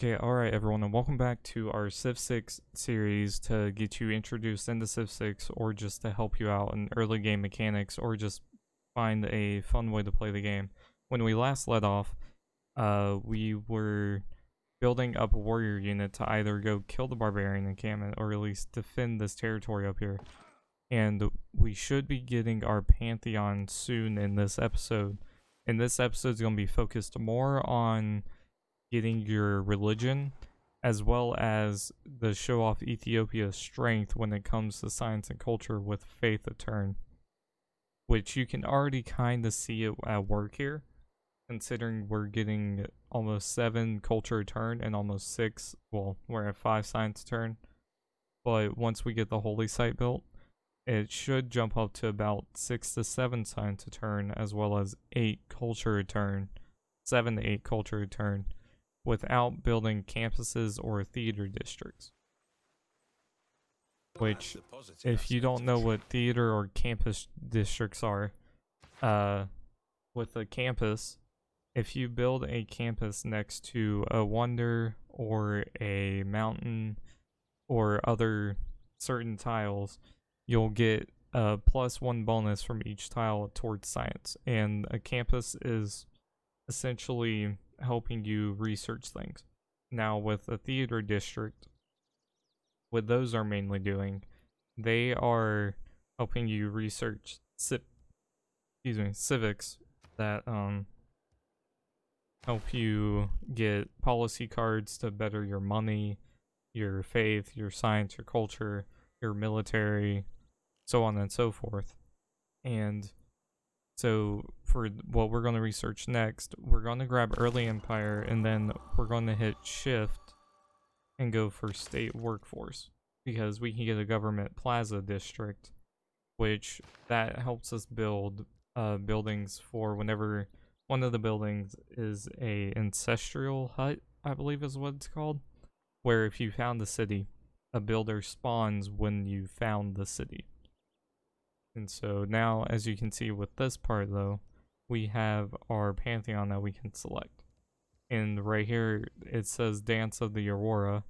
Okay, alright everyone, and welcome back to our Civ 6 series to get you introduced into Civ 6 or just to help you out in early game mechanics or just find a fun way to play the game. When we last let off, we were building up a warrior unit to either go kill the barbarian encampment or at least defend this territory up here. And we should be getting our pantheon soon in this episode. And this episode is going to be focused more on getting your religion, as well as the show off Ethiopia's strength when it comes to science and culture with faith a turn, which you can already kind of see it at work here, considering we're getting almost 7 culture a turn and almost 6, well, we're at 5 science a turn, but once we get the holy site built, it should jump up to about 6 to 7 science a turn, as well as 8 culture a turn, 7 to 8 culture a turn, without building campuses or theater districts. Which, if you don't know what theater or campus districts are, with a campus, if you build a campus next to a wonder or a mountain or other certain tiles, you'll get a +1 bonus from each tile towards science. And a campus is essentially helping you research things. Now with a theater district, what those are mainly doing, they are helping you research civics that help you get policy cards to better your money, your faith, your science, your culture, your military, so on and so forth. And so for what we're going to research next, we're going to grab Early Empire, and then we're going to hit Shift and go for State Workforce, because we can get a Government Plaza District, which that helps us build buildings for whenever one of the buildings is a ancestral hut, I believe is what it's called, where if you found the city, a builder spawns when you found the city. And so now, as you can see with this part though, we have our pantheon that we can select. And right here, it says Dance of the Aurora,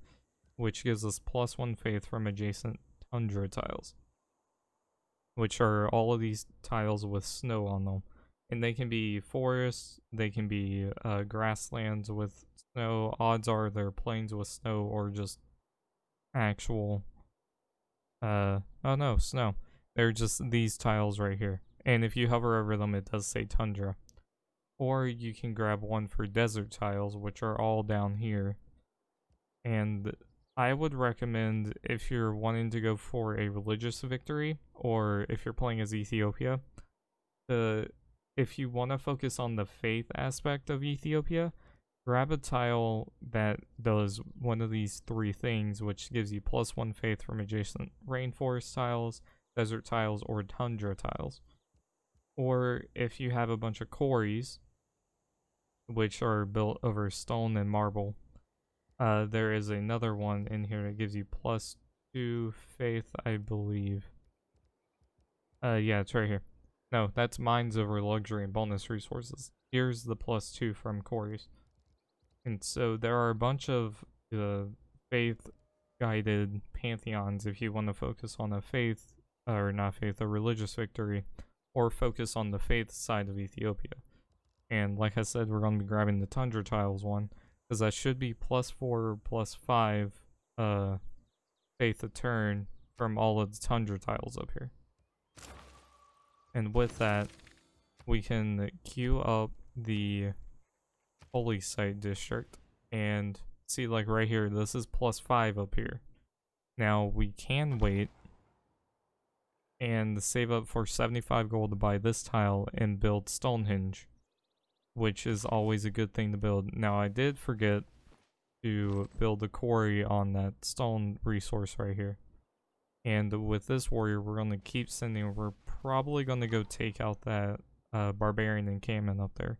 which gives us +1 faith from adjacent tundra tiles, which are all of these tiles with snow on them. And they can be forests, they can be grasslands with snow. Odds are they're plains with snow or just actual, snow. They're just these tiles right here. And if you hover over them, it does say tundra. Or you can grab one for desert tiles, which are all down here. And I would recommend, if you're wanting to go for a religious victory, or if you're playing as Ethiopia, if you want to focus on the faith aspect of Ethiopia, grab a tile that does one of these 3 things, which gives you +1 faith from adjacent rainforest tiles, desert tiles, or tundra tiles. Or if you have a bunch of quarries, which are built over stone and marble, there is another one in here that gives you +2 faith, I believe. Yeah, it's right here. No, that's mines over luxury and bonus resources. Here's the +2 from quarries. And so there are a bunch of faith guided pantheons if you want to focus on a faith, or not faith, a religious victory, or focus on the faith side of Ethiopia. And like I said, we're going to be grabbing the tundra tiles one, because that should be +4, +5 faith a turn from all of the tundra tiles up here. And with that, we can queue up the holy site district and see, like right here, this is +5 up here. Now we can wait and save up for 75 gold to buy this tile and build Stonehenge, which is always a good thing to build. Now I did forget to build a quarry on that stone resource right here. And with this warrior, we're going to keep sending. We're probably going to go take out that barbarian encampment up there.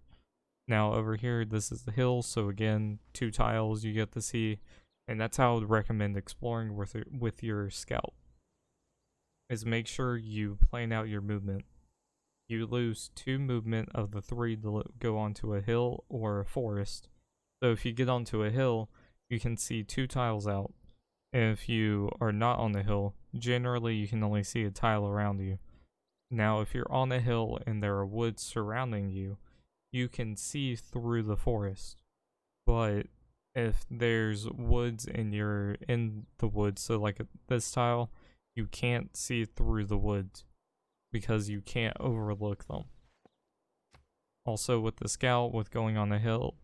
Now over here, this is the hill, so again, 2 tiles you get to see. And that's how I would recommend exploring with your scout, is make sure you plan out your movement. You lose 2 movement of the 3 to go onto a hill or a forest. So if you get onto a hill, you can see 2 tiles out. If you are not on the hill, generally you can only see a tile around you. Now, if you're on a hill and there are woods surrounding you, you can see through the forest. But if there's woods and you're in the woods, so like this tile, you can't see through the woods because you can't overlook them. Also, with the scout, with going on a hill,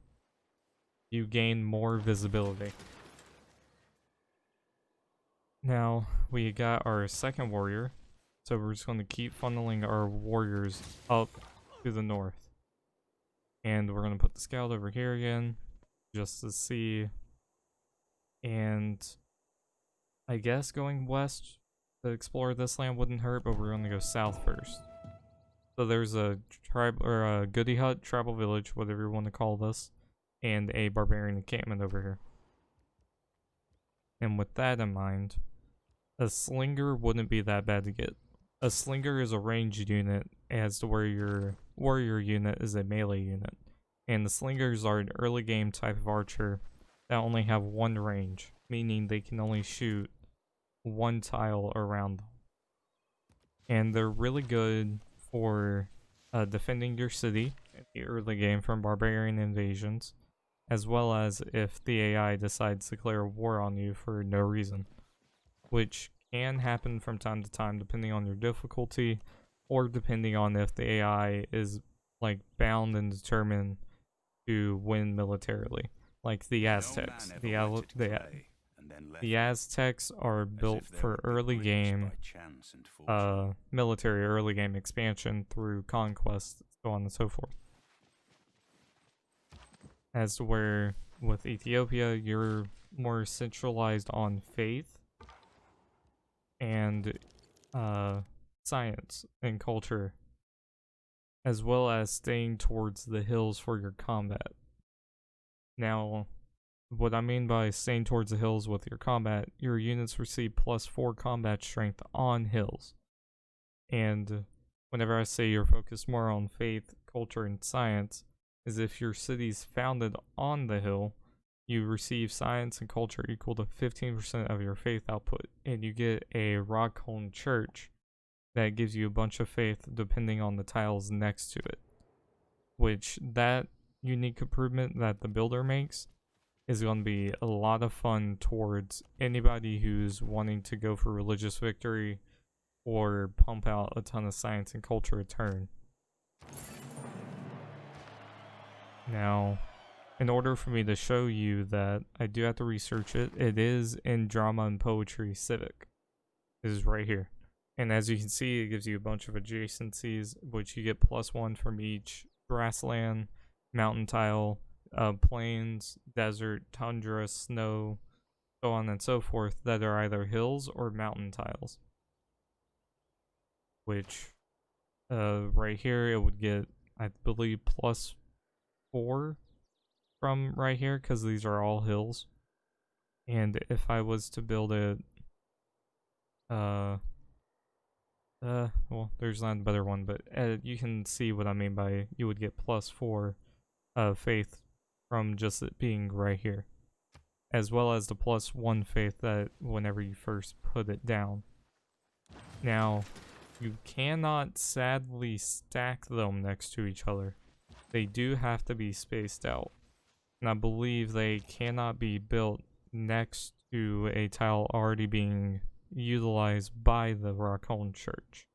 you gain more visibility. Now, we got our second warrior, so we're just going to keep funneling our warriors up to the north. And we're going to put the scout over here again, just to see. And I guess going west to explore this land wouldn't hurt, but we're going to go south first. So there's a tribe, or a goody hut, tribal village, whatever you want to call this, and a barbarian encampment over here. And with that in mind, a slinger wouldn't be that bad to get. A slinger is a ranged unit, as to where your warrior unit is a melee unit. And the slingers are an early game type of archer that only have one range, meaning they can only shoot one tile around them. And they're really good for defending your city in the early game from barbarian invasions, as well as if the AI decides to declare war on you for no reason, which can happen from time to time depending on your difficulty, or depending on if the AI is like bound and determined to win militarily, like the Aztecs. The Aztecs are built for early game military early game expansion through conquest, so on and so forth. As to where with Ethiopia, you're more centralized on faith and science and culture, as well as staying towards the hills for your combat. Now, what I mean by staying towards the hills with your combat, your units receive +4 combat strength on hills. And whenever I say you're focused more on faith, culture, and science, is if your city's founded on the hill, you receive science and culture equal to 15% of your faith output, and you get a rock-hewn church that gives you a bunch of faith depending on the tiles next to it. Which, that unique improvement that the builder makes is going to be a lot of fun towards anybody who's wanting to go for religious victory or pump out a ton of science and culture a turn. Now, in order for me to show you that I do have to research it, it is in Drama and Poetry Civic. It is right here. And as you can see, it gives you a bunch of adjacencies, which you get +1 from each grassland, mountain tile, plains, desert, tundra, snow, so on and so forth, that are either hills or mountain tiles. Which, right here, it would get, I believe, +4 from right here, because these are all hills. And if I was to build it, well, there's not a better one, but you can see what I mean by you would get +4 faith from just it being right here, as well as the +1 faith that whenever you first put it down. Now, you cannot sadly stack them next to each other. They do have to be spaced out, and I believe they cannot be built next to a tile already being utilized by the rock-hewn church.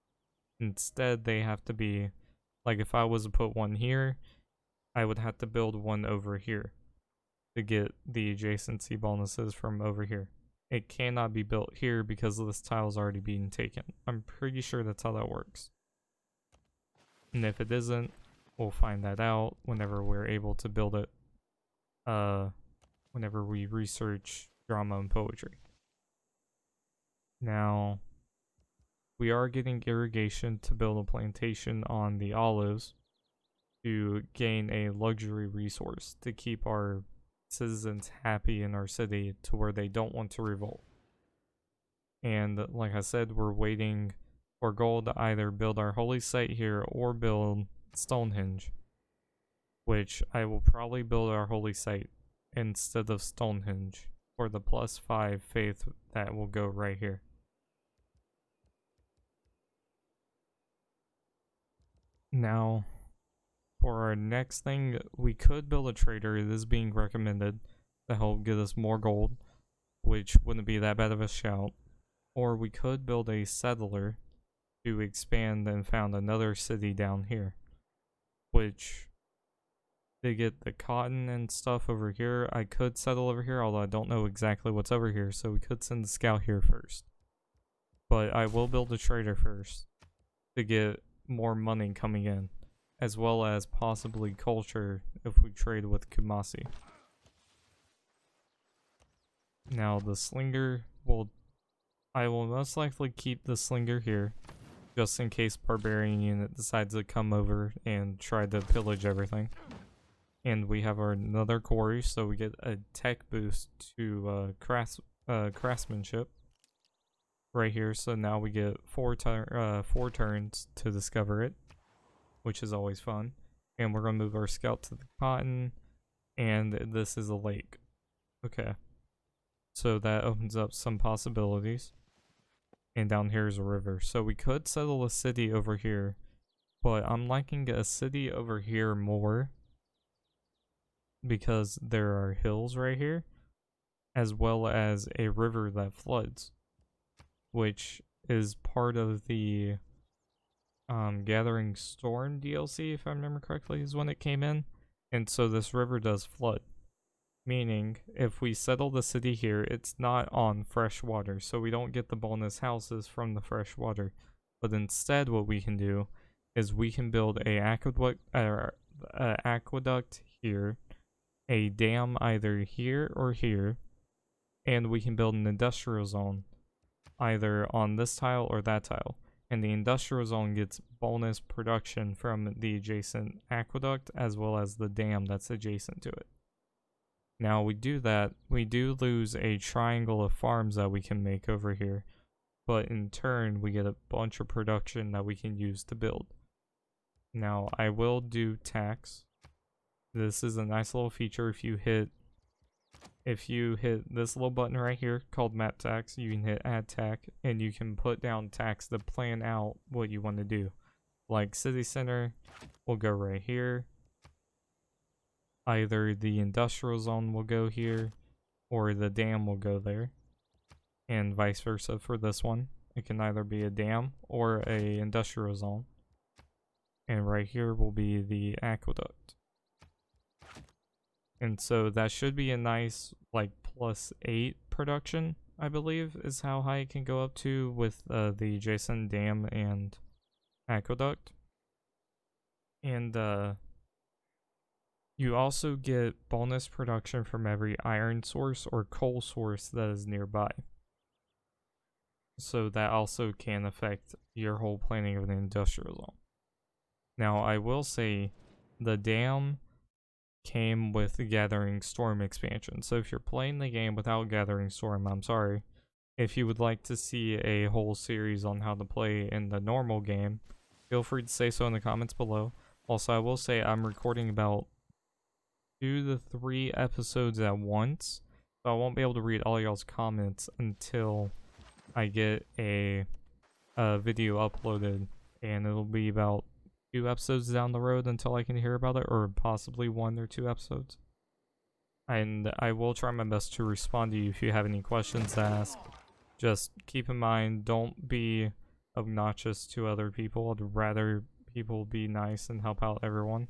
Instead, they have to be, like if I was to put one here, I would have to build one over here to get the adjacency bonuses from over here. It cannot be built here because this tile is already being taken. I'm pretty sure that's how that works. And if it isn't, we'll find that out whenever we're able to build it, whenever we research drama and poetry. Now, we are getting irrigation to build a plantation on the olives to gain a luxury resource to keep our citizens happy in our city to where they don't want to revolt. And like I said, we're waiting for gold to either build our holy site here or build Stonehenge, which I will probably build our holy site instead of Stonehenge, for the +5 faith that will go right here. Now, for our next thing, we could build a trader. It is being recommended to help get us more gold, which wouldn't be that bad of a shout. Or we could build a settler to expand and found another city down here, which they get the cotton and stuff over here. I could settle over here, although I don't know exactly what's over here, so we could send the scout here first. But I will build a trader first to get more money coming in, as well as possibly culture if we trade with Kumasi. Now the slinger I will most likely keep the slinger here, just in case barbarian unit decides to come over and try to pillage everything. And we have another quarry, so we get a tech boost to craftsmanship right here. So now we get 4 turns to discover it, which is always fun. And we're gonna move our scout to the cotton, and this is a lake. Okay, so that opens up some possibilities. And down here is a river, so we could settle a city over here, but I'm liking a city over here more because there are hills right here, as well as a river that floods, which is part of the Gathering Storm DLC, if I remember correctly, is when it came in. And so this river does flood, meaning if we settle the city here, it's not on fresh water, so we don't get the bonus houses from the fresh water. But instead what we can do is we can build a aqueduct here, a dam either here or here, and we can build an industrial zone either on this tile or that tile. And the industrial zone gets bonus production from the adjacent aqueduct as well as the dam that's adjacent to it. Now we do that, we do lose a triangle of farms that we can make over here, but in turn we get a bunch of production that we can use to build. Now I will do tax. This is a nice little feature. If you hit this little button right here called map tax, you can hit add tax and you can put down tax to plan out what you want to do. Like city center will go right here. Either the industrial zone will go here or the dam will go there, and vice versa for this one. It can either be a dam or a industrial zone, and right here will be the aqueduct. And so that should be a nice like +8 production, I believe is how high it can go up to with the adjacent dam and aqueduct. And you also get bonus production from every iron source or coal source that is nearby. So that also can affect your whole planning of the industrial zone. Now I will say the dam came with the Gathering Storm expansion. So if you're playing the game without Gathering Storm, I'm sorry. If you would like to see a whole series on how to play in the normal game, feel free to say so in the comments below. Also, I will say I'm recording about 2 to 3 episodes at once, so I won't be able to read all y'all's comments until I get a video uploaded, and it'll be about 2 episodes down the road until I can hear about it, or possibly 1 or 2 episodes. And I will try my best to respond to you if you have any questions to ask. Just keep in mind, don't be obnoxious to other people. I'd rather people be nice and help out everyone.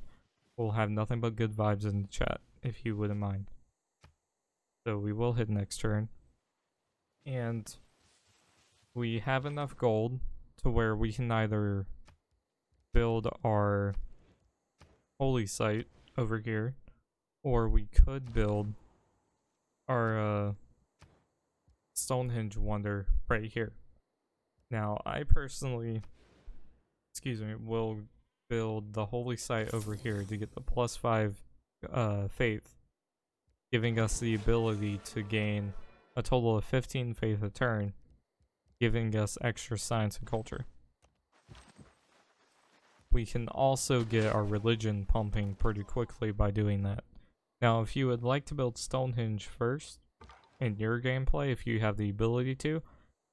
We'll have nothing but good vibes in the chat, if you wouldn't mind. So we will hit next turn. And we have enough gold to where we can either build our holy site over here, or we could build our Stonehenge wonder right here. Now I personally, will build the holy site over here to get the +5 faith, giving us the ability to gain a total of 15 faith a turn, giving us extra science and culture. We can also get our religion pumping pretty quickly by doing that. Now if you would like to build Stonehenge first, in your gameplay, if you have the ability to,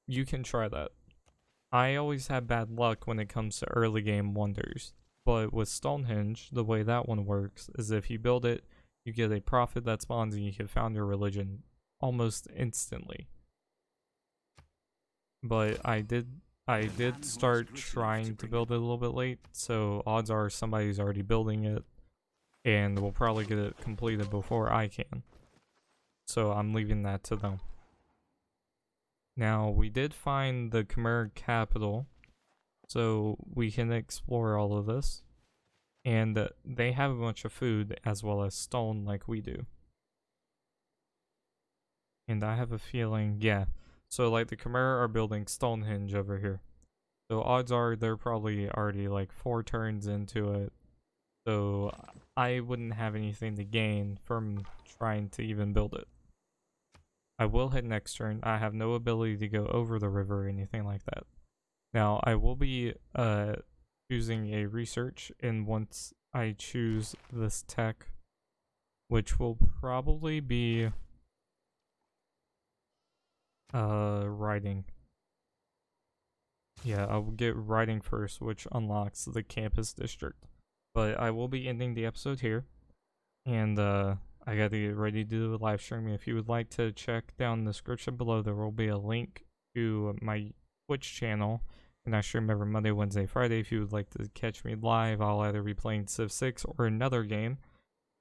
you can try that. I always have bad luck when it comes to early game wonders. But with Stonehenge, the way that one works is if you build it, you get a prophet that spawns and you can found your religion almost instantly. But I did start trying to build it a little bit late, so odds are somebody's already building it, and we'll probably get it completed before I can. So I'm leaving that to them. Now, we did find the Khmer capital, so we can explore all of this. And they have a bunch of food as well as stone like we do. And I have a feeling, yeah. So like the Khmer are building Stonehenge over here. So odds are they're probably already like 4 turns into it. So I wouldn't have anything to gain from trying to even build it. I will hit next turn. I have no ability to go over the river or anything like that. Now I will be choosing a research, and once I choose this tech, which will probably be writing. Yeah, I will get writing first, which unlocks the campus district. But I will be ending the episode here, and I gotta get ready to do the live stream. If you would like to check down in the description below, there will be a link to my Twitch channel, and I stream every Monday, Wednesday, Friday. If you would like to catch me live, I'll either be playing Civ 6 or another game,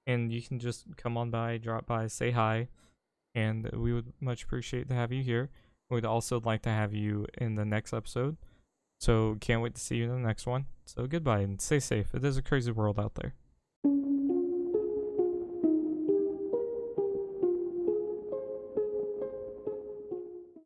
and you can just come on by, drop by, say hi, and we would much appreciate to have you here. We'd also like to have you in the next episode, so can't wait to see you in the next one. So goodbye and stay safe. It is a crazy world out there.